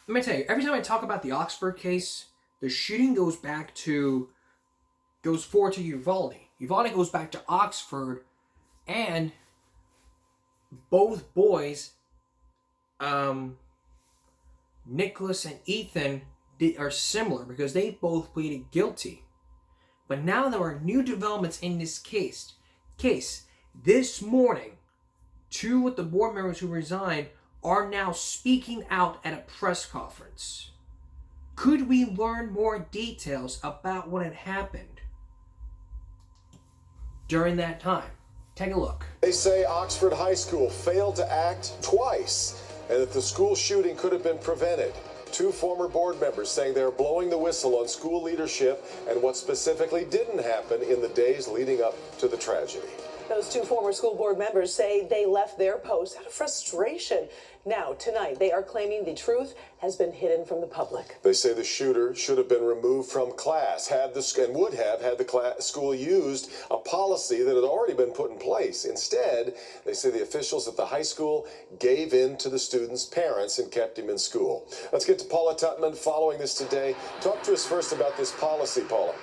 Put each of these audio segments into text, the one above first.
Let me tell you, every time I talk about the Oxford case, the shooting goes forward to Uvalde. Uvalde goes back to Oxford, and both boys, um, Nicholas and Ethan, are similar because they both pleaded guilty. But now there are new developments in this case. This morning, two of the board members who resigned are now speaking out at a press conference. Could we learn more details about what had happened during that time? Take a look. They say Oxford High School failed to act twice and that the school shooting could have been prevented. Two former board members saying they're blowing the whistle on school leadership and what specifically didn't happen in the days leading up to the tragedy. Those two former school board members say they left their posts out of frustration. Now, tonight, they are claiming the truth has been hidden from the public. They say the shooter should have been removed from class, and would have had the school used a policy that had already been put in place. Instead, they say the officials at the high school gave in to the students' parents and kept him in school. Let's get to Paula Tutman following this today. Talk to us first about this policy, Paula.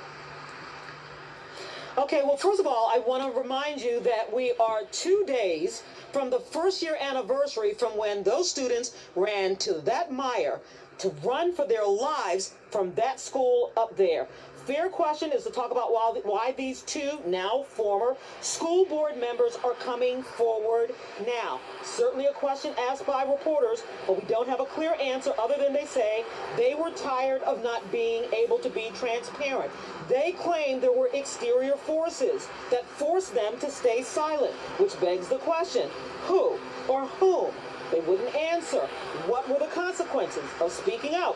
Okay, well, first of all, I want to remind you that we are 2 days from the first year anniversary from when those students ran to that mire to run for their lives from that school up there. Fair question is to talk about why these two now former school board members are coming forward now. Certainly a question asked by reporters, but we don't have a clear answer other than they say they were tired of not being able to be transparent. They claim there were exterior forces that forced them to stay silent, which begs the question, who or whom? They wouldn't answer. What were the consequences of speaking out?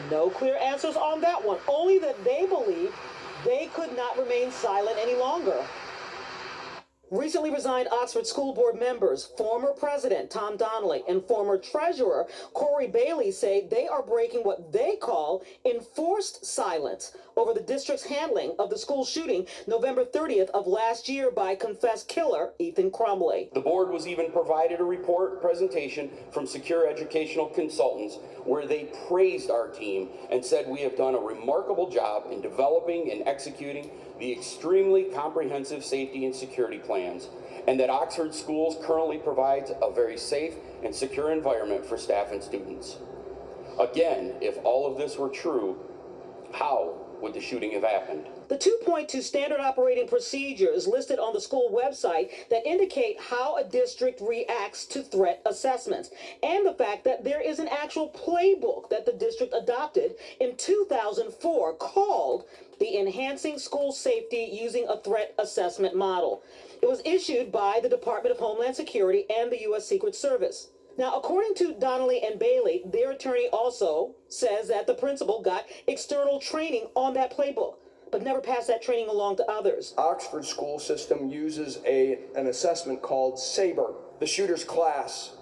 No clear answers on that one, only that they believe they could not remain silent any longer. Recently resigned Oxford School Board members, former President Tom Donnelly and former Treasurer Corey Bailey say they are breaking what they call enforced silence over the district's handling of the school shooting November 30th of last year by confessed killer Ethan Crumbley. The board was even provided a report presentation from Secure Educational Consultants where they praised our team and said we have done a remarkable job in developing and executing the extremely comprehensive safety and security plans, and that Oxford Schools currently provides a very safe and secure environment for staff and students. Again, if all of this were true, how would the shooting have happened? The 2 point to standard operating procedures listed on the school website that indicate how a district reacts to threat assessments, and the fact that there is an actual playbook that the district adopted in 2004 called the Enhancing School Safety Using a Threat Assessment Model. It was issued by the Department of Homeland Security and the U.S. Secret Service. Now, according to Donnelly and Bailey, their attorney also says that the principal got external training on that playbook, but never passed that training along to others. Oxford school system uses an assessment called SABRE. The shooter's class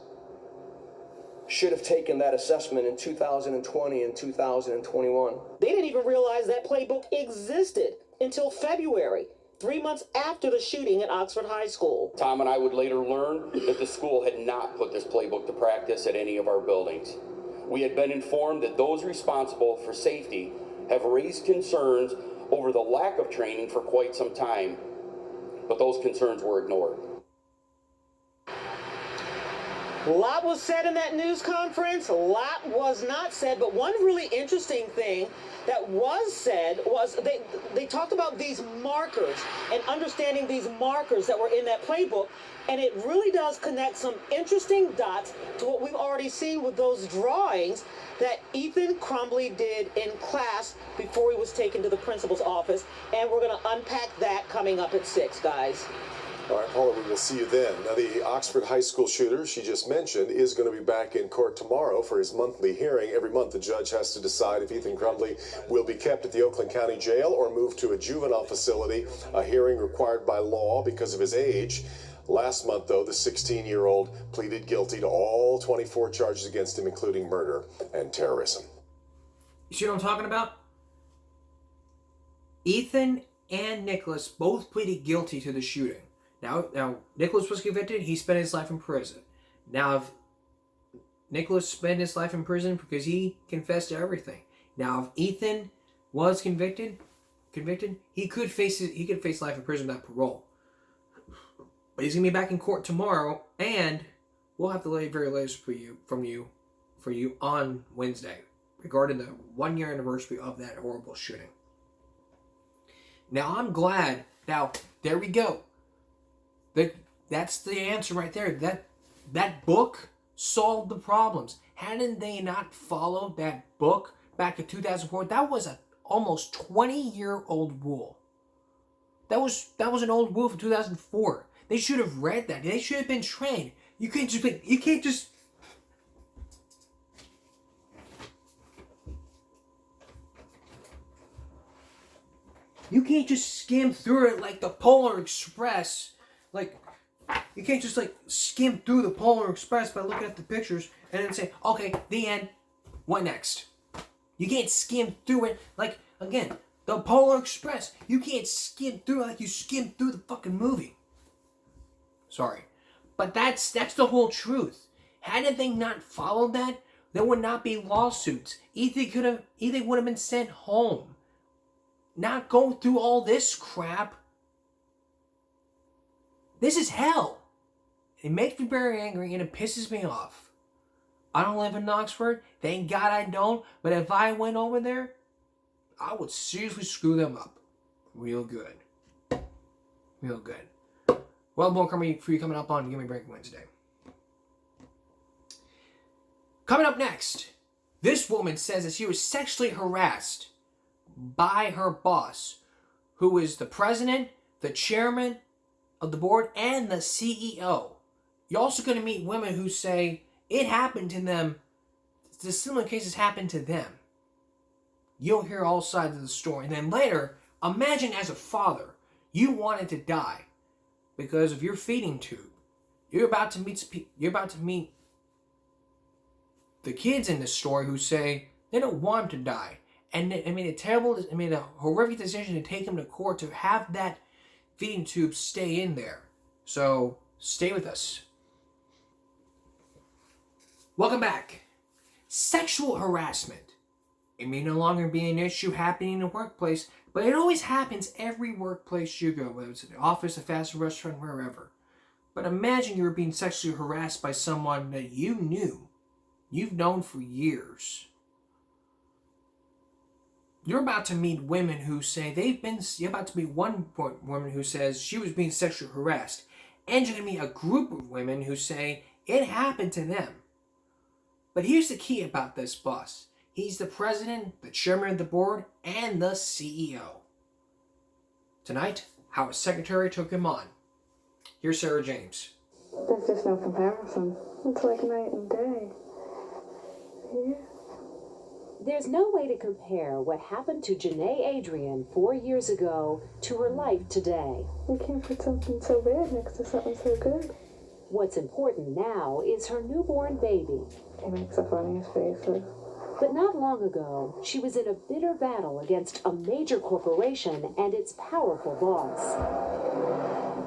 should have taken that assessment in 2020 and 2021. They didn't even realize that playbook existed until February, 3 months after the shooting at Oxford High School. Tom and I would later learn that the school had not put this playbook to practice at any of our buildings. We had been informed that those responsible for safety have raised concerns over the lack of training for quite some time, but those concerns were ignored. A lot was said in that news conference, a lot was not said, but one really interesting thing that was said was they talked about these markers and understanding these markers that were in that playbook, and it really does connect some interesting dots to what we've already seen with those drawings that Ethan Crumbley did in class before he was taken to the principal's office, and we're going to unpack that coming up at 6, guys. All right, Paula, we will see you then. Now, the Oxford High School shooter she just mentioned is going to be back in court tomorrow for his monthly hearing. Every month, the judge has to decide if Ethan Crumbley will be kept at the Oakland County Jail or moved to a juvenile facility, a hearing required by law because of his age. Last month, though, the 16-year-old pleaded guilty to all 24 charges against him, including murder and terrorism. You see what I'm talking about? Ethan and Nicholas both pleaded guilty to the shooting. Now, Nicholas was convicted. He spent his life in prison. Now, Nicholas spend his life in prison because he confessed to everything. Now, if Ethan was convicted, he could face life in prison without parole. But he's gonna be back in court tomorrow, and we'll have the very latest for you on Wednesday regarding the 1 year anniversary of that horrible shooting. Now, I'm glad. Now, there we go. That's the answer right there. That book solved the problems. Hadn't they not followed that book back in 2004? That was a almost 20-year-old rule. That was an old rule from 2004. They should have read that. They should have been trained. You can't just skim through it like the Polar Express. Like, you can't just skim through the Polar Express by looking at the pictures and then say, okay, the end. What next? You can't skim through it like, again, the Polar Express. You can't skim through it like you skim through the fucking movie. Sorry. But that's the whole truth. Had they not followed that, there would not be lawsuits. Ethan would have been sent home. Not go through all this crap. This is hell. It makes me very angry and it pisses me off. I don't live in Oxford. Thank God I don't. But if I went over there, I would seriously screw them up. Real good. Real good. Well, more for you coming up on Give Me a Break Wednesday. Coming up next, this woman says that she was sexually harassed by her boss, who is the president, the chairman of the board, and the CEO. You're also going to meet women who say it happened to them. The similar cases happened to them. You'll hear all sides of the story. And then later, imagine as a father, you wanted to die because of your feeding tube. You're about to meet the kids in this story who say they don't want him to die. And they made a horrific decision to take him to court to have that feeding tube stay in there. So, stay with us. Welcome back. Sexual harassment. It may no longer be an issue happening in the workplace, but it always happens every workplace you go, whether it's an office, a fast food restaurant, wherever. But imagine you were being sexually harassed by someone that you've known for years. You're about to meet women who say you're about to meet one woman who says she was being sexually harassed. And you're going to meet a group of women who say it happened to them. But here's the key about this boss. He's the president, the chairman of the board, and the CEO. Tonight, how his secretary took him on. Here's Sarah James. There's just no comparison. It's like night and day. Yeah. There's no way to compare what happened to Janae Adrian 4 years ago to her life today. You can't put something so bad next to something so good. What's important now is her newborn baby. He makes the funniest faces. But not long ago, she was in a bitter battle against a major corporation and its powerful boss.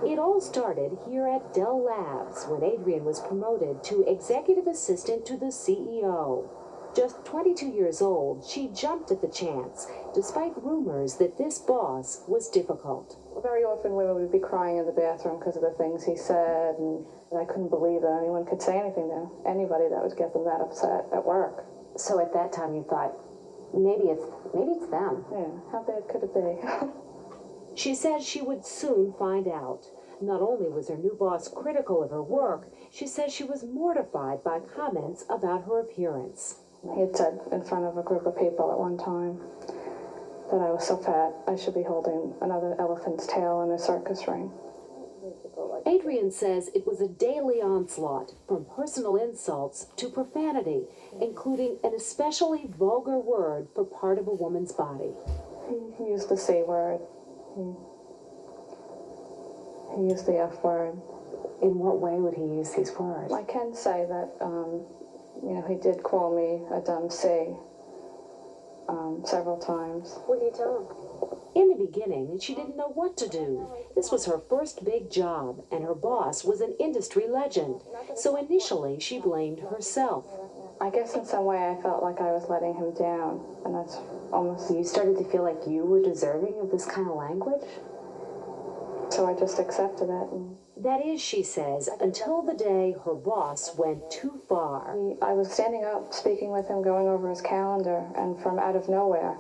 It all started here at Dell Labs when Adrian was promoted to executive assistant to the CEO. Just 22 years old, she jumped at the chance, despite rumors that this boss was difficult. Very often women would be crying in the bathroom because of the things he said, and I couldn't believe that anyone could say anything to anybody that would get them that upset at work. So at that time you thought, maybe it's them. Yeah, how bad could it be? She said she would soon find out. Not only was her new boss critical of her work, she said she was mortified by comments about her appearance. He had said in front of a group of people at one time that I was so fat I should be holding another elephant's tail in a circus ring. Adrian says it was a daily onslaught, from personal insults to profanity, including an especially vulgar word for part of a woman's body. He used the C word. He used the F word. In what way would he use these words? I can say that, he did call me a dumb C several times. What did you tell him? In the beginning, she didn't know what to do. This was her first big job, and her boss was an industry legend. So initially, she blamed herself. I guess in some way I felt like I was letting him down, and that's almost... You started to feel like you were deserving of this kind of language? So I just accepted it. And That is, she says, until the day her boss went too far. I was standing up, speaking with him, going over his calendar, and from out of nowhere,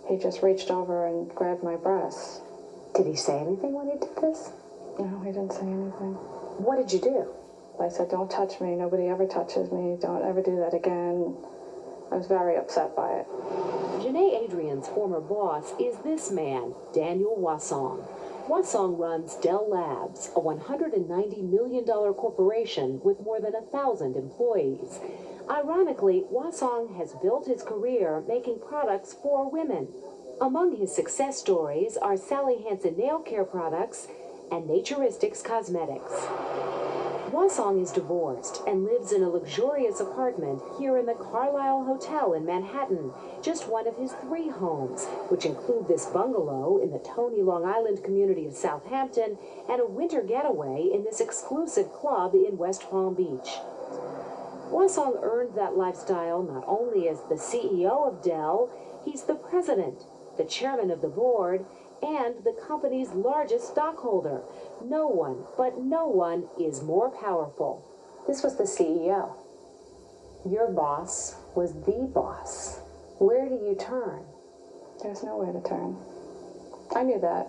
he just reached over and grabbed my breasts. Did he say anything when he did this? No, he didn't say anything. What did you do? I said, don't touch me. Nobody ever touches me. Don't ever do that again. I was very upset by it. Janae Adrian's former boss is this man, Daniel Wasong. Wasong runs Dell Labs, a $190 million corporation with more than 1,000 employees. Ironically, Wasong has built his career making products for women. Among his success stories are Sally Hansen nail care products and Naturistics Cosmetics. Wasong is divorced and lives in a luxurious apartment here in the Carlisle Hotel in Manhattan, just one of his 3 homes, which include this bungalow in the Tony, Long Island community of Southampton and a winter getaway in this exclusive club in West Palm Beach. Wasong earned that lifestyle not only as the CEO of Dell, he's the president, the chairman of the board, and the company's largest stockholder. No one is more powerful. This was the CEO. Your boss was the boss. Where do you turn? There's nowhere to turn. I knew that.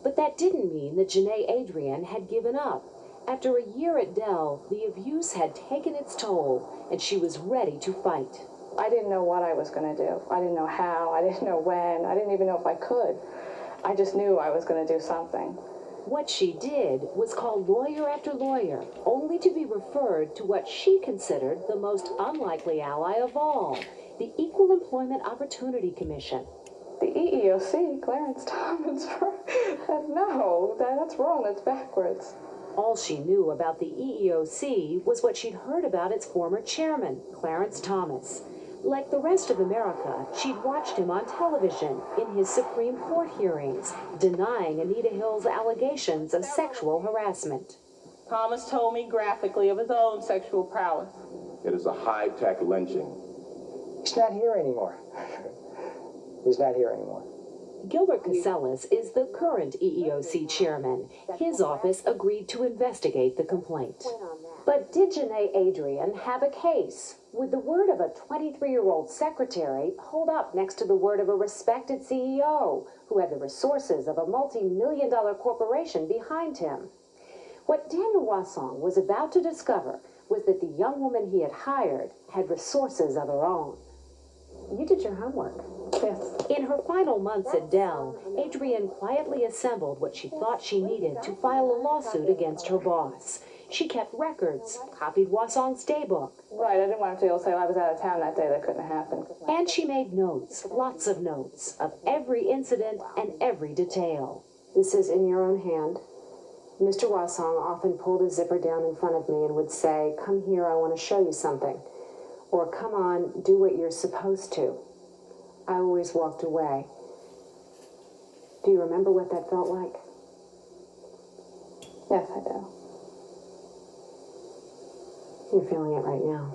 But that didn't mean that Janae Adrian had given up. After a year at Dell, the abuse had taken its toll, and she was ready to fight. I didn't know what I was going to do. I didn't know how. I didn't know when. I didn't even know if I could. I just knew I was going to do something. What she did was call lawyer after lawyer, only to be referred to what she considered the most unlikely ally of all, the Equal Employment Opportunity Commission. The EEOC, Clarence Thomas, no, that's wrong, that's backwards. All she knew about the EEOC was what she'd heard about its former chairman, Clarence Thomas. Like the rest of America, she'd watched him on television in his Supreme Court hearings, denying Anita Hill's allegations of sexual harassment. Thomas told me graphically of his own sexual prowess. It is a high-tech lynching. He's not here anymore. He's not here anymore. Gilbert Casellas is the current EEOC chairman. His office agreed to investigate the complaint. But did Janae Adrian have a case? Would the word of a 23-year-old secretary hold up next to the word of a respected CEO who had the resources of a multi-million-dollar corporation behind him? What Daniel Wasong was about to discover was that the young woman he had hired had resources of her own. You did your homework. Yes. In her final months at Dell, Adrian quietly assembled what she thought she needed to file a lawsuit against her boss. She kept records, copied Wasong's daybook. Right, I didn't want him to be able to say I was out of town that day. That couldn't happen. And she made notes, lots of notes, of every incident and every detail. This is in your own hand. Mr. Wasong often pulled his zipper down in front of me and would say, "Come here, I want to show you something." Or, "Come on, do what you're supposed to." I always walked away. Do you remember what that felt like? Yes, I do. You're feeling it right now.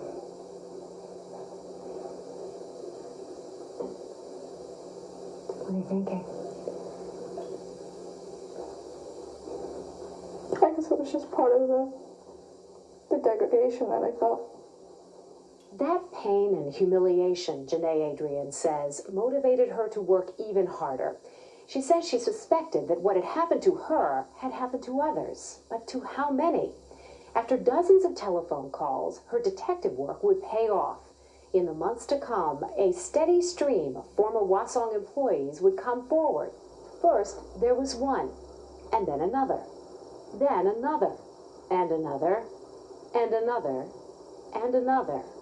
What are you thinking? I guess it was just part of the degradation that I felt. That pain and humiliation, Janae Adrian says, motivated her to work even harder. She says she suspected that what had happened to her had happened to others, but to how many? After dozens of telephone calls, her detective work would pay off. In the months to come, a steady stream of former Wasong employees would come forward. First, there was one, and then another, and another, and another, and another, and another,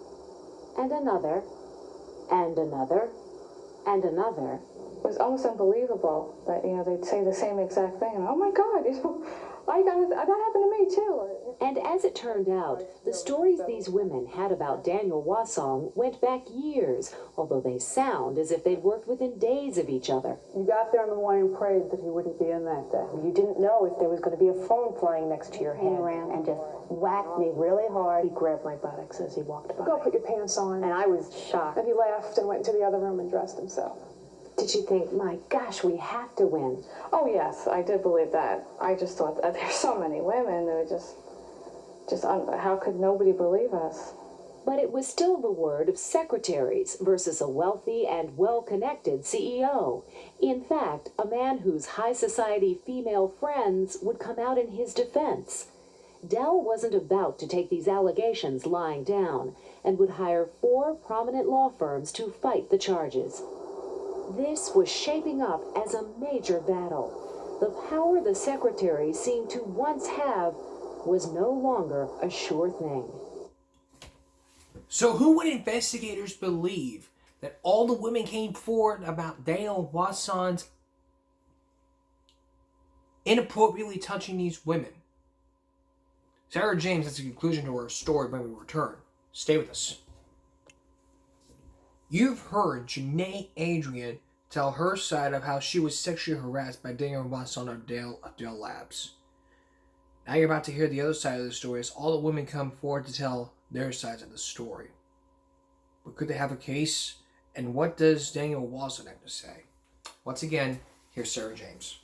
and another, and another, and another. It was almost unbelievable that, they'd say the same exact thing, and oh my God, That happened to me too. And as it turned out, the stories these women had about Daniel Wasong went back years, although they sound as if they'd worked within days of each other. You got there in the morning and prayed that he wouldn't be in that day. You didn't know if there was going to be a phone flying next to your head. He ran and just whacked me really hard. He grabbed my buttocks as he walked by. Go put your pants on. And I was shocked. And he laughed and went into the other room and dressed himself. Did you think, my gosh, we have to win? Oh yes, I did believe that. I just thought that there's so many women that were just how could nobody believe us? But it was still the word of secretaries versus a wealthy and well-connected CEO. In fact, a man whose high society female friends would come out in his defense. Dell wasn't about to take these allegations lying down and would hire 4 prominent law firms to fight the charges. This was shaping up as a major battle. The power the secretaries seemed to once have was no longer a sure thing. So who would investigators believe? That all the women came forward about Daniel Wasong's inappropriately touching these women? Sarah James has a conclusion to her story when we return. Stay with us. You've heard Janae Adrian tell her side of how she was sexually harassed by Daniel Wasong of Dell Labs. Now you're about to hear the other side of the story as all the women come forward to tell their sides of the story. But could they have a case? And what does Daniel Wasong have to say? Once again, here's Sarah James.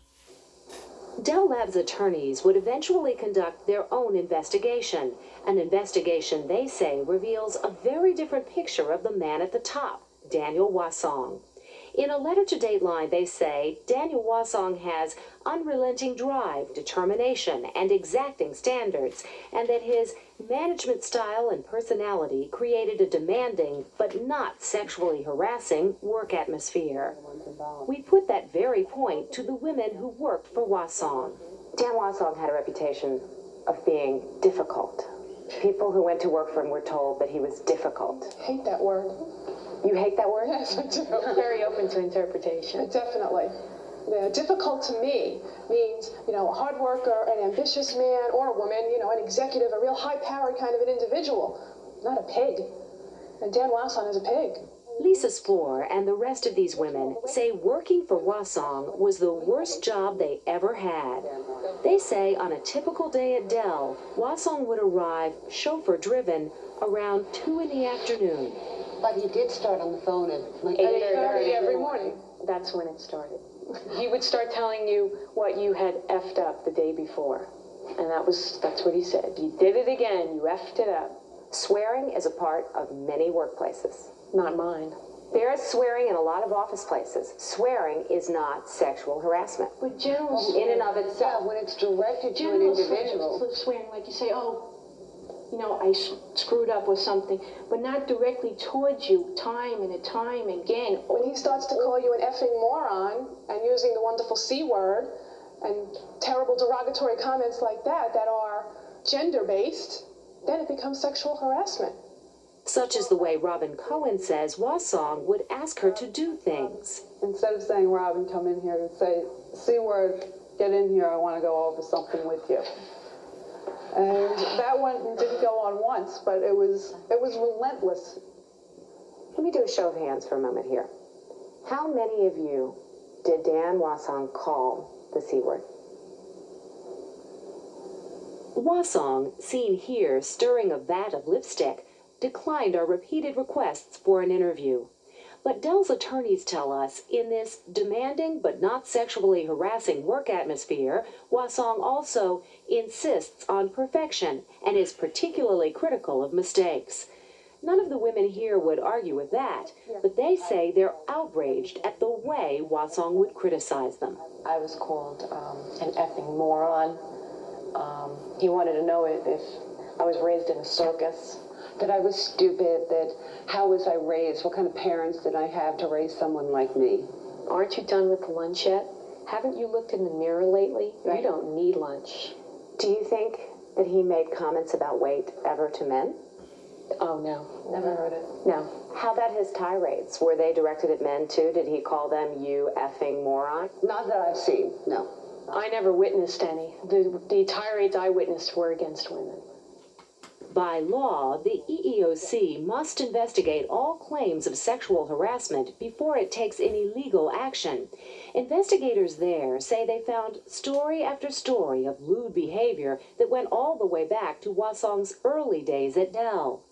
Dell Labs attorneys would eventually conduct their own investigation. An investigation, they say, reveals a very different picture of the man at the top, Daniel Wasong. In a letter to Dateline, they say Daniel Wasong has unrelenting drive, determination, and exacting standards, and that his management style and personality created a demanding, but not sexually harassing, work atmosphere. We put that very point to the women who worked for Wasong. Dan Wasong had a reputation of being difficult. People who went to work for him were told that he was difficult. I hate that word. You hate that word? Yes, I do. Very open to interpretation. Definitely. Yeah, difficult to me means, a hard worker, an ambitious man or a woman, an executive, a real high-powered kind of an individual, not a pig. And Dan Wasong is a pig. Lisa Spoor and the rest of these women say working for Wasong was the worst job they ever had. They say on a typical day at Dell, Wasong would arrive, chauffeur-driven, around 2 in the afternoon. But he did start on the phone at like 8:30 every morning. That's when it started. He would start telling you what you had effed up the day before. And that's what he said. You did it again, you effed it up. Swearing is a part of many workplaces. Not mine. There is swearing in a lot of office places. Swearing is not sexual harassment. But general in and of itself. Yeah, when it's directed to an individual. Swearing, like you say, I screwed up with something, but not directly towards you time and time again. When he starts to call you an effing moron and using the wonderful C word and terrible derogatory comments like that are gender-based, then it becomes sexual harassment. Such is the way Robin Cohen says Wasong would ask her to do things. Instead of saying, Robin, come in here, you'd say, C word, get in here, I want to go over something with you. And that one didn't go on once, but it was relentless. Let me do a show of hands for a moment here. How many of you did Dan Wasong call the C word? Wasong, seen here stirring a vat of lipstick, declined our repeated requests for an interview. But Dell's attorneys tell us in this demanding but not sexually harassing work atmosphere, Wasong also insists on perfection and is particularly critical of mistakes. None of the women here would argue with that, but they say they're outraged at the way Wasong would criticize them. I was called an effing moron. He wanted to know if I was raised in a circus. That I was stupid, that how was I raised, what kind of parents did I have to raise someone like me? Aren't you done with lunch yet? Haven't you looked in the mirror lately? Right. You don't need lunch. Do you think that he made comments about weight ever to men? Oh, no. Never heard it. No. How about his tirades? Were they directed at men too? Did he call them you effing moron? Not that I've seen, no. I never witnessed any. The tirades I witnessed were against women. By law, the EEOC must investigate all claims of sexual harassment before it takes any legal action. Investigators there say they found story after story of lewd behavior that went all the way back to Hwasong's early days at Dell.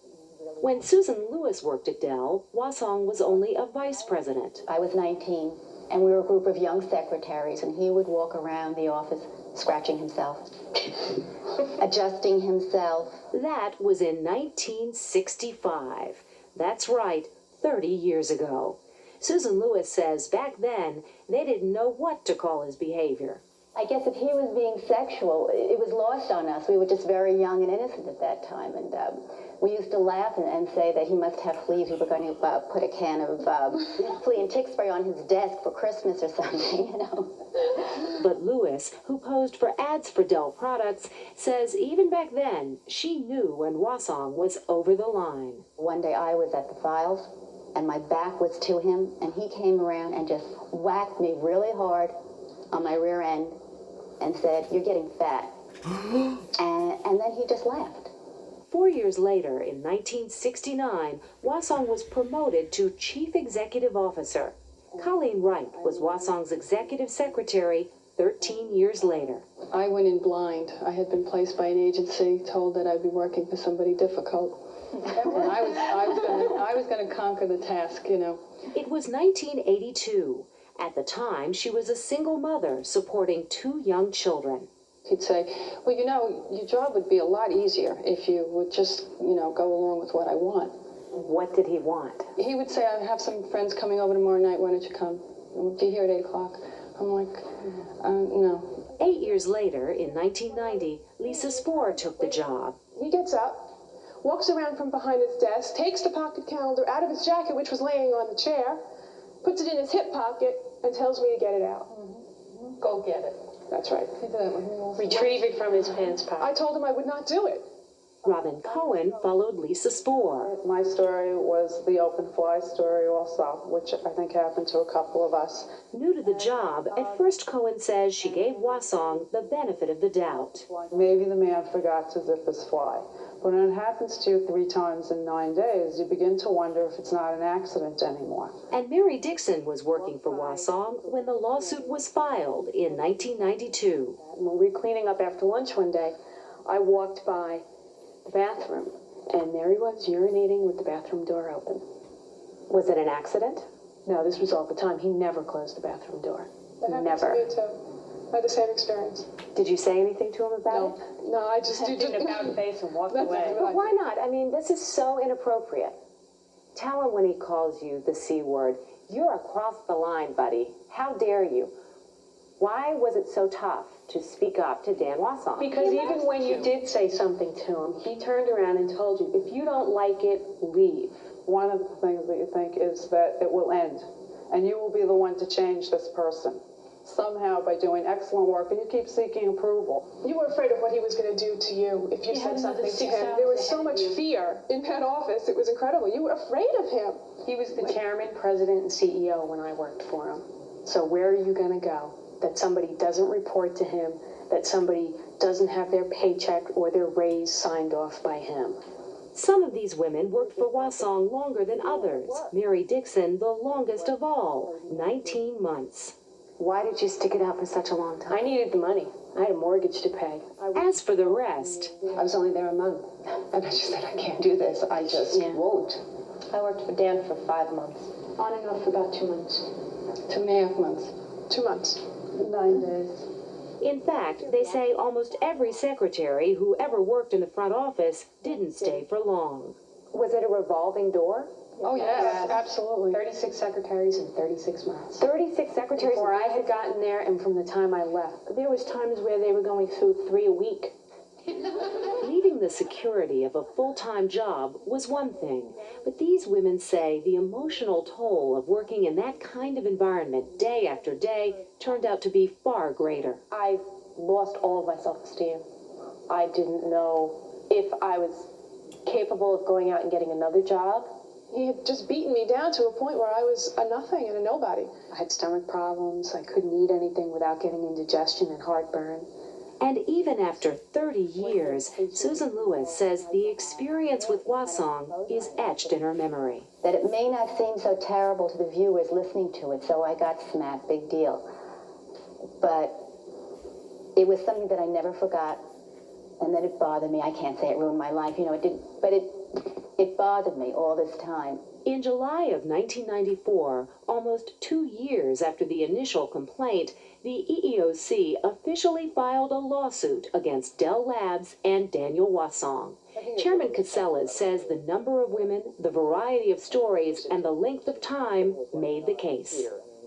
When Susan Lewis worked at Dell, Hwasong was only a vice president. I was 19, and we were a group of young secretaries, and he would walk around the office scratching himself, adjusting himself. That was in 1965. That's right, 30 years ago. Susan Lewis says back then, they didn't know what to call his behavior. I guess if he was being sexual, it was lost on us. We were just very young and innocent at that time, and we used to laugh and say that he must have fleas. We were going to put a can of flea and tick spray on his desk for Christmas or something, you know. But Lewis, who posed for ads for Dell products, says even back then, she knew when Hwasong was over the line. One day I was at the files, and my back was to him, and he came around and just whacked me really hard on my rear end and said, "You're getting fat." and then he just laughed. 4 years later, in 1969, Hwasong was promoted to Chief Executive Officer. Colleen Wright was Hwasong's executive secretary 13 years later. I went in blind. I had been placed by an agency, told that I'd be working for somebody difficult. And I was going to conquer the task, you know. It was 1982. At the time, she was a single mother supporting 2 young children. He'd say, well, you know, your job would be a lot easier if you would just, you know, go along with what I want. What did he want? He would say, I have some friends coming over tomorrow night. Why don't you come? Be here at 8 o'clock. I'm like, no. 8 years later, in 1990, Lisa Spohr took the job. He gets up, walks around from behind his desk, takes the pocket calendar out of his jacket, which was laying on the chair, puts it in his hip pocket, and tells me to get it out. Go get it. That's right. Retrieve it from his pants pocket. I told him I would not do it. Robin Cohen followed Lisa Spohr. My story was the open fly story also, which I think happened to a couple of us. New to the job, at first Cohen says she gave Hwasong the benefit of the doubt. Maybe the man forgot to zip his fly. But when it happens to you 3 times in 9 days, you begin to wonder if it's not an accident anymore. And Mary Dixon was working for Hwasong when the lawsuit was filed in 1992. When we were cleaning up after lunch one day, I walked by the bathroom, and there he was urinating with the bathroom door open. Was it an accident? No, this was all the time. He never closed the bathroom door. That happened Never. to me too. I had the same experience. Did you say anything to him about it? No, I just did a pound face and walked away. But why not? I mean, this is so inappropriate. Tell him when he calls you the C word, you're across the line, buddy. How dare you? Why was it so tough to speak up to Dan Hwasong? Because even when you did say something to him, he turned around and told you, if you don't like it, leave. One of the things that you think is that it will end, and you will be the one to change this person. Somehow by doing excellent work, and you keep seeking approval. You were afraid of what he was going to do to you if you said something to him. There was so much fear in that office. It was incredible. You were afraid of him. He was the chairman, president, and CEO when I worked for him. So where are you going to go? That somebody doesn't report to him, that somebody doesn't have their paycheck or their raise signed off by him. Some of these women worked for Hwasong longer than others. Mary Dixon, the longest of all, 19 months. Why did you stick it out for such a long time? I needed the money. I had a mortgage to pay. As for the rest, I was only there a month, and I just said, I can't do this. I just won't. I worked for Dan for 5 months. On and off for about 2 months. 2.5 months. 2 months. 9 days. in fact, they say almost every secretary who ever worked in the front office didn't stay for long. Was it a revolving door? Oh, yes, absolutely. 36 secretaries in 36 months. 36 secretaries? Before I had gotten there and from the time I left. There was times where they were going through 3 a week. Leaving the security of a full-time job was one thing, but these women say the emotional toll of working in that kind of environment day after day turned out to be far greater. I lost all of my self-esteem. I didn't know if I was capable of going out and getting another job, He had just beaten me down to a point where I was a nothing and a nobody. I had stomach problems. I couldn't eat anything without getting indigestion and heartburn. And even after 30 years, Susan Lewis says the experience with Hwasong is etched in her memory. That it may not seem so terrible to the viewers listening to it, so I got smacked, big deal. But it was something that I never forgot, and that it bothered me. I can't say it ruined my life, you know, it did, but it bothered me all this time. In July of 1994, almost 2 years after the initial complaint, the EEOC officially filed a lawsuit against Dell Labs and Daniel Hwasong. Chairman Casellas says the number of women, the variety of stories, and the length of time made the case.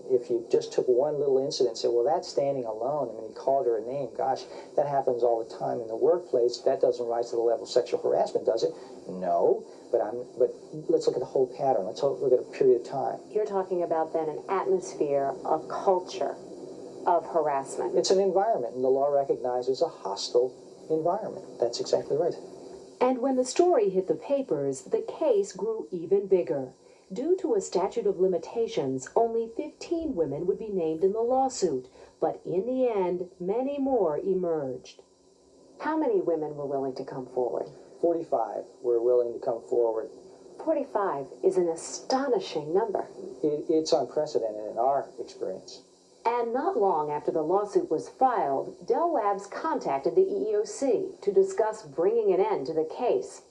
If you just took one little incident and said, well, that's standing alone, I mean, he called her a name, gosh, that happens all the time in the workplace. That doesn't rise to the level of sexual harassment, does it? No, but let's look at the whole pattern. Let's look at a period of time. You're talking about then an atmosphere, a culture of harassment. It's an environment, and the law recognizes a hostile environment. That's exactly right. And when the story hit the papers, the case grew even bigger. Due to a statute of limitations, only 15 women would be named in the lawsuit, but in the end, many more emerged. How many women were willing to come forward? 45 were willing to come forward. 45 is an astonishing number. It's unprecedented in our experience. And not long after the lawsuit was filed, Dell Labs contacted the EEOC to discuss bringing an end to the case.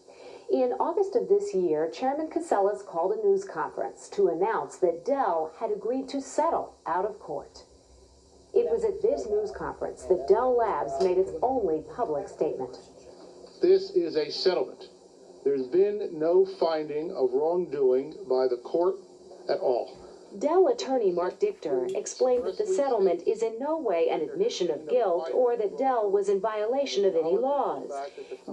In August of this year, Chairman Casellas called a news conference to announce that Dell had agreed to settle out of court. It was at this news conference that Dell Labs made its only public statement. This is a settlement. There's been no finding of wrongdoing by the court at all. Dell attorney Mark Dichter explained that the settlement is in no way an admission of guilt or that Dell was in violation of any laws.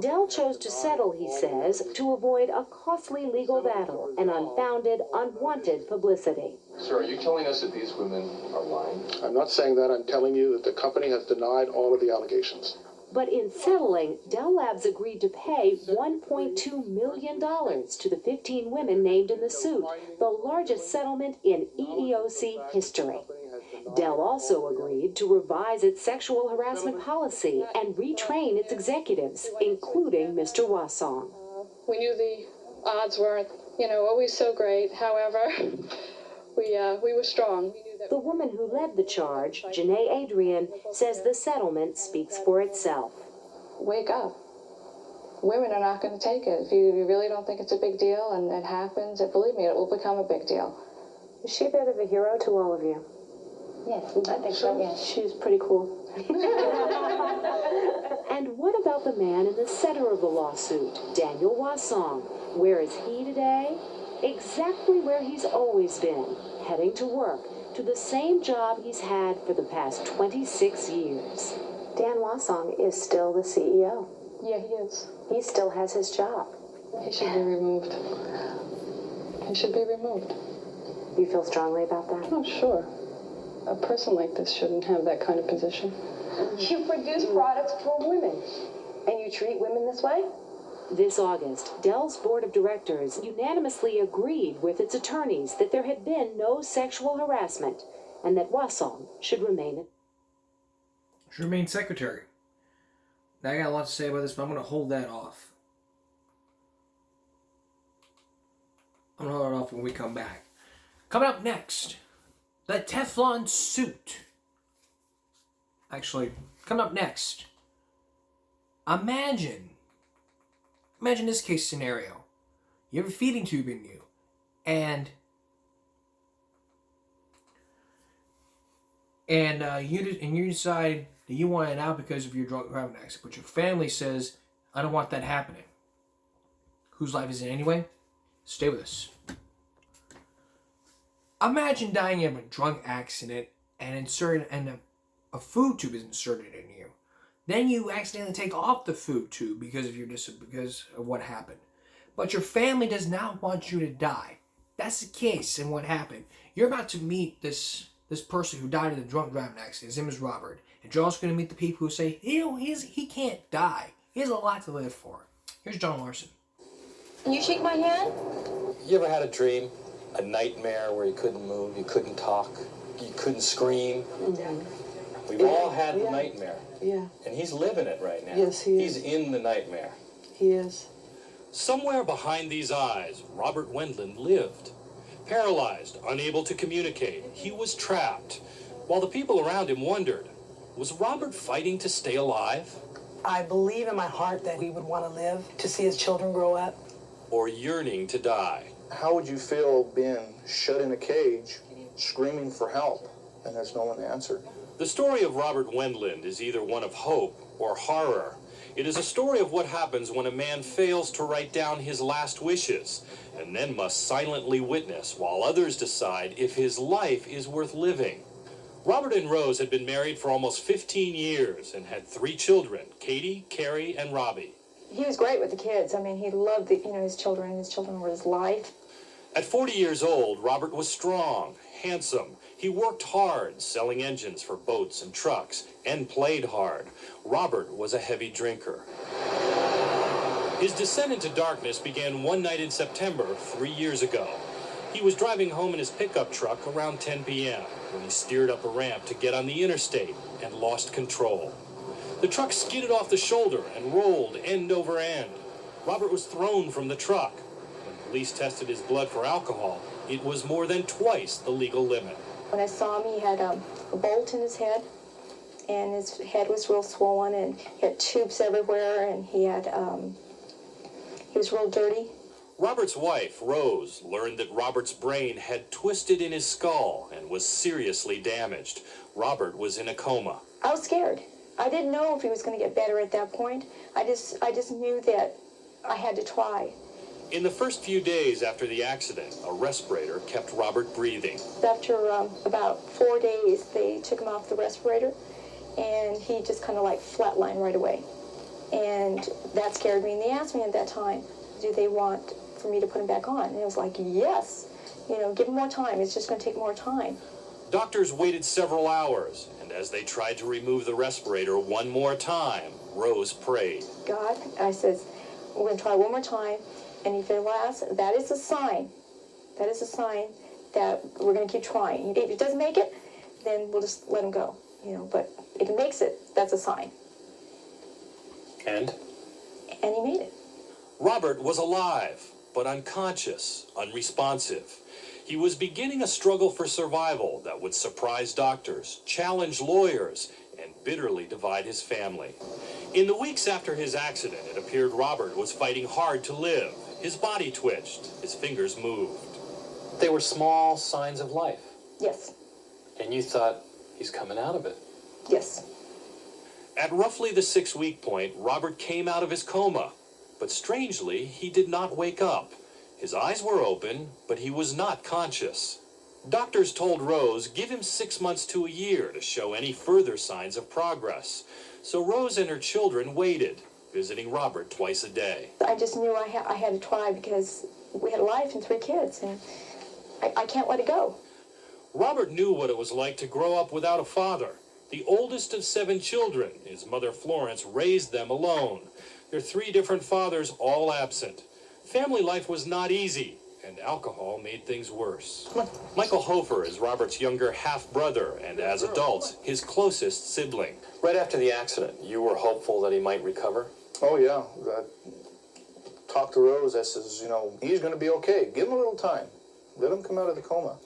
Dell chose to settle, he says, to avoid a costly legal battle and unfounded, unwanted publicity. Sir, are you telling us that these women are lying? I'm not saying that. I'm telling you that the company has denied all of the allegations. But in settling, Dell Labs agreed to pay $1.2 million to the 15 women named in the suit, the largest settlement in EEOC history. Dell also agreed to revise its sexual harassment policy and retrain its executives, including Mr. Hwasong. We knew the odds weren't, always so great. However, we were strong. The woman who led the charge, Janae Adrian, says the settlement speaks for itself. Wake up. Women are not going to take it. If you really don't think it's a big deal and it happens, believe me, it will become a big deal. Is she a bit of a hero to all of you? Yes, I think so, yes. She's pretty cool. And what about the man in the center of the lawsuit, Daniel Hwasong? Where is he today? Exactly where he's always been, heading to work, to the same job he's had for the past 26 years. Dan Hwasong is still the CEO. Yeah, he is. He still has his job. He should be removed. He should be removed. You feel strongly about that? Oh, sure. A person like this shouldn't have that kind of position. You produce products for women, and you treat women this way? This August, Dell's board of directors unanimously agreed with its attorneys that there had been no sexual harassment and that Hwasong should remain secretary. Now, I got a lot to say about this, but I'm going to hold that off. I'm going to hold it off when we come back. Coming up next, the Teflon suit. Actually, coming up next, imagine this case scenario. You have a feeding tube in you, and you decide that you want it out because of your drunk driving accident, but your family says, I don't want that happening. Whose life is it anyway? Stay with us. Imagine dying in a drunk accident and a food tube is inserted in you. Then you accidentally take off the food tube because of what happened. But your family does not want you to die. That's the case and what happened. You're about to meet this person who died in a drunk driving accident. His name is Robert. And you're also going to meet the people who say, he can't die. He has a lot to live for. Here's John Larson. Can you shake my hand? You ever had a dream, a nightmare where you couldn't move, you couldn't talk, you couldn't scream? We've all had the nightmare. Yeah. And he's living it right now. Yes, he is. He's in the nightmare. He is. Somewhere behind these eyes, Robert Wendland lived. Paralyzed, unable to communicate, he was trapped. While the people around him wondered, was Robert fighting to stay alive? I believe in my heart that he would want to live to see his children grow up. Or yearning to die? How would you feel being shut in a cage, screaming for help, and there's no one to answer? The story of Robert Wendland is either one of hope or horror. It is a story of what happens when a man fails to write down his last wishes and then must silently witness while others decide if his life is worth living. Robert and Rose had been married for almost 15 years and had 3 children, Katie, Carrie, and Robbie. He was great with the kids. I mean, he loved his children. His children were his life. At 40 years old, Robert was strong, handsome. He worked hard, selling engines for boats and trucks, and played hard. Robert was a heavy drinker. His descent into darkness began one night in September 3 years ago. He was driving home in his pickup truck around 10 p.m. when he steered up a ramp to get on the interstate and lost control. The truck skidded off the shoulder and rolled end over end. Robert was thrown from the truck. When police tested his blood for alcohol, it was more than twice the legal limit. When I saw him, he had a bolt in his head, and his head was real swollen, and he had tubes everywhere, and he was real dirty. Robert's wife, Rose, learned that Robert's brain had twisted in his skull and was seriously damaged. Robert was in a coma. I was scared. I didn't know if he was going to get better at that point. I just knew that I had to try. In the first few days after the accident, a respirator kept Robert breathing. After about 4 days, they took him off the respirator, and he just kind of like flatlined right away. And that scared me, and they asked me at that time, do they want for me to put him back on? And it was like, yes, give him more time. It's just going to take more time. Doctors waited several hours, and as they tried to remove the respirator one more time, Rose prayed. God, I says, we're going to try one more time, and if it lasts, that is a sign. That is a sign that we're going to keep trying. If it doesn't make it, then we'll just let him go. But if it makes it, that's a sign. And he made it. Robert was alive, but unconscious, unresponsive. He was beginning a struggle for survival that would surprise doctors, challenge lawyers, and bitterly divide his family. In the weeks after his accident, it appeared Robert was fighting hard to live. His body twitched, his fingers moved. They were small signs of life. Yes. And you thought, he's coming out of it. Yes. At roughly the 6-week point, Robert came out of his coma. But strangely, he did not wake up. His eyes were open, but he was not conscious. Doctors told Rose, give him 6 months to a year to show any further signs of progress. So Rose and her children waited, visiting Robert twice a day. I just knew I had to try because we had a life and 3 kids, and I can't let it go. Robert knew what it was like to grow up without a father. The oldest of 7 children, his mother Florence raised them alone. Their 3 different fathers all absent. Family life was not easy, and alcohol made things worse. Michael Hofer is Robert's younger half-brother, and as adults, his closest sibling. Right after the accident, you were hopeful that he might recover? Oh, yeah. I talked to Rose. I says, he's going to be okay. Give him a little time. Let him come out of the coma.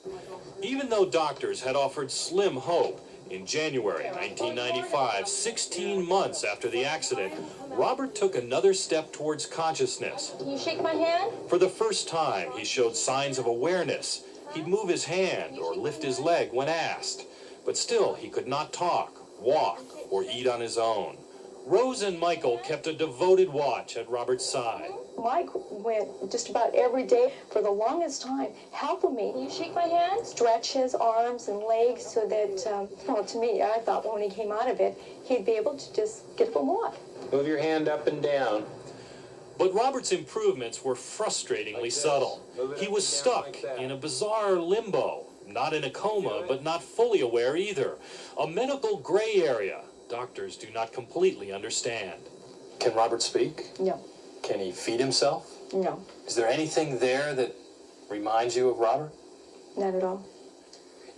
Even though doctors had offered slim hope, in January 1995, 16 months after the accident, Robert took another step towards consciousness. Can you shake my hand? For the first time, he showed signs of awareness. He'd move his hand or lift his leg when asked. But still, he could not talk, walk, or eat on his own. Rose and Michael kept a devoted watch at Robert's side. Mike went just about every day for the longest time helping me. Can you shake my hand? Stretch his arms and legs so that, to me, I thought when he came out of it, he'd be able to just get up and walk. Move your hand up and down. But Robert's improvements were frustratingly subtle. He was stuck in a bizarre limbo, not in a coma, but not fully aware either. A medical gray area doctors do not completely understand. Can Robert speak? No. Can he feed himself? No, Is there anything there that reminds you of Robert? not at all.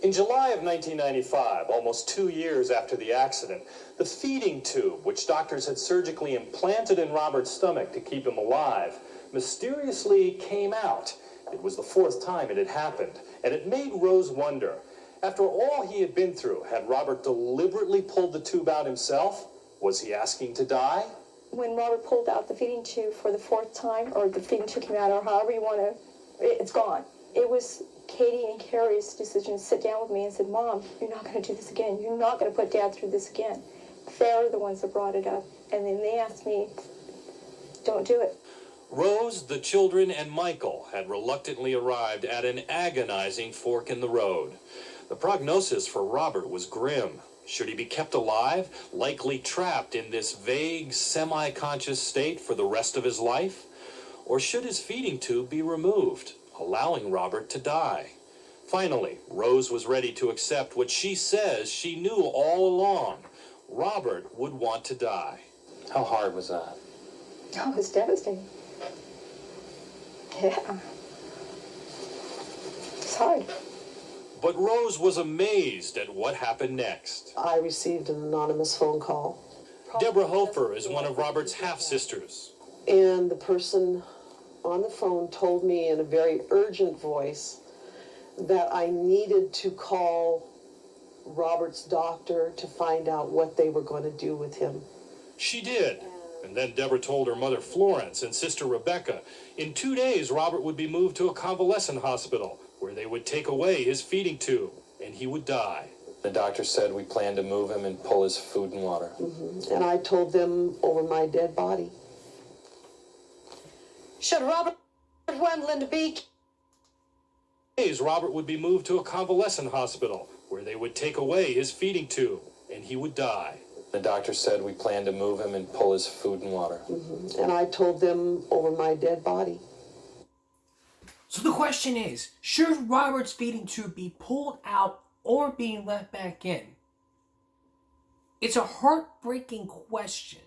In July of 1995, almost 2 years after the accident, the feeding tube, which doctors had surgically implanted in Robert's stomach to keep him alive, mysteriously came out. It was the 4th time it had happened, and it made Rose wonder. After all he had been through, had Robert deliberately pulled the tube out himself? Was he asking to die? When Robert pulled out the feeding tube for the 4th time, or the feeding tube came out, or however you want to, it's gone. It was Katie and Carrie's decision to sit down with me and said, Mom, you're not going to do this again. You're not going to put Dad through this again. They're the ones that brought it up. And then they asked me, don't do it. Rose, the children, and Michael had reluctantly arrived at an agonizing fork in the road. The prognosis for Robert was grim. Should he be kept alive, likely trapped in this vague, semi-conscious state for the rest of his life? Or should his feeding tube be removed, allowing Robert to die? Finally, Rose was ready to accept what she says she knew all along. Robert would want to die. How hard was that? Oh, it was devastating. Yeah. It's hard. But Rose was amazed at what happened next. I received an anonymous phone call. Deborah Hofer is one of Robert's half-sisters. And the person on the phone told me in a very urgent voice that I needed to call Robert's doctor to find out what they were going to do with him. She did. And then Deborah told her mother Florence and sister Rebecca, in 2 days Robert would be moved to a convalescent hospital where they would take away his feeding tube and he would die. The doctor said we planned to move him and pull his food and water. And I told them over my dead body. Should Robert Wendland be... Days Robert would be moved to a convalescent hospital where they would take away his feeding tube and he would die. The doctor said we planned to move him and pull his food and water. And I told them over my dead body. So the question is, should Robert's feeding tube be pulled out or be left back in? It's a heartbreaking question.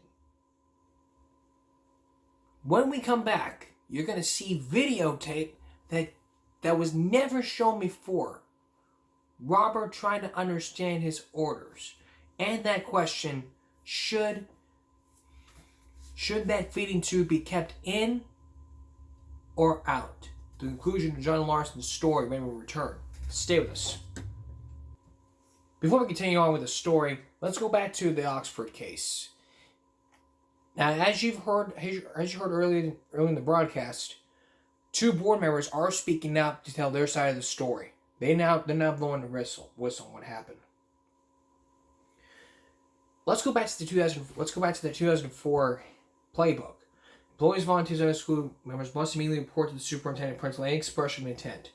When we come back, you're going to see videotape that was never shown before. Robert trying to understand his orders. And that question, should that feeding tube be kept in or out? The conclusion of John Larson's story when we return. Stay with us. Before we continue on with the story, let's go back to the Oxford case. Now, as you heard earlier in the broadcast, 2 board members are speaking out to tell their side of the story. They're now blowing the whistle on what happened. Let's go back to the 2004 playbook. Employees, volunteers, and other school members must immediately report to the superintendent and principal any expression of intent.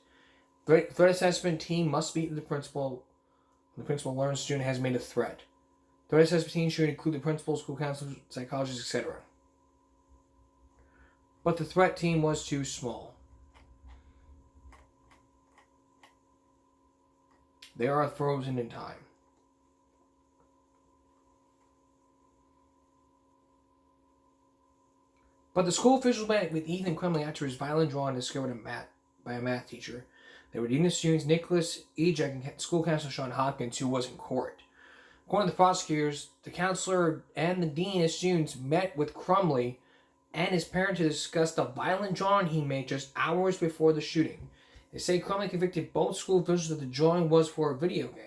Threat assessment team must meet with the principal. The principal learns the student has made a threat. Threat assessment team should include the principal, school counselor, psychologist, etc. But the threat team was too small. They are frozen in time. But the school officials met with Ethan Crumley after his violent drawing discovered by a math teacher. They were dealing with students Nicholas Ejek and school counselor Sean Hopkins, who was in court. According to the prosecutors, the counselor and the dean of students met with Crumley and his parents to discuss the violent drawing he made just hours before the shooting. They say Crumley convicted both school officials that the drawing was for a video game.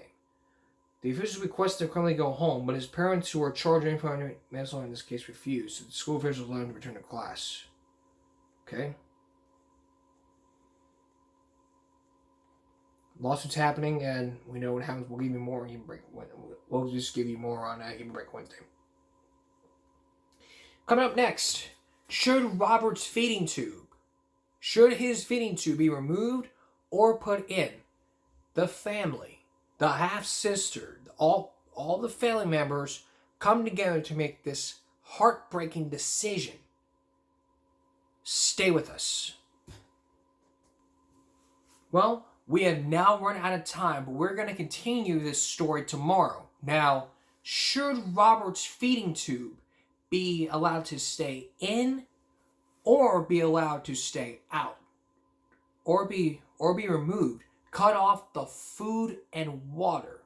The officials requested Crumley go home, but his parents, who were charged with infrared manslaughter in this case, refused. So the school officials allowed him to return to class. Okay? Lawsuits happening, and we know what happens. We'll give you more on Even Break. We'll just give you more on Even Break Wednesday. Coming up next, should Robert's feeding tube, should his feeding tube be removed or put in? The family, the half-sister, all the family members come together to make this heartbreaking decision. Stay with us. Well, we have now run out of time, but we're going to continue this story tomorrow. Now, should Robert's feeding tube be allowed to stay in or be allowed to stay out, or be removed. Cut off the food and water.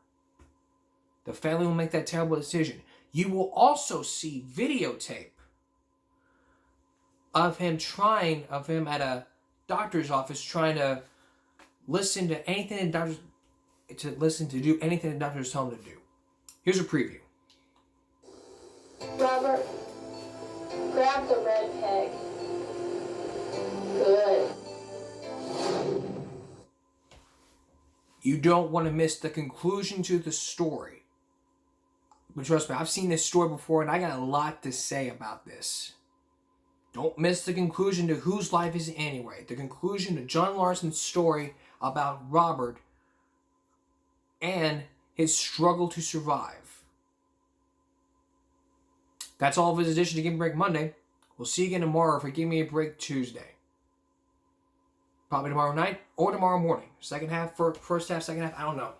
The family will make that terrible decision. You will also see videotape of him at a doctor's office trying to listen to anything the do anything the doctors tell him to do. Here's a preview. Robert, grab the red peg. Good. You don't want to miss the conclusion to the story. But trust me, I've seen this story before and I got a lot to say about this. Don't miss the conclusion to Whose Life Is It Anyway? The conclusion to John Larson's story about Robert and his struggle to survive. That's all of his edition of Give Me a Break Monday. We'll see you again tomorrow for Give Me a Break Tuesday. Probably tomorrow night or tomorrow morning. Second half, first half, second half, I don't know.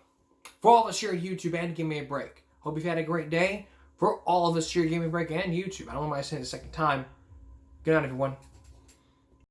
For all of us here at YouTube and Give Me a Break. Hope you've had a great day. For all of us here at Give Me a Break and YouTube. I don't know why I said it a second time. Good night, everyone.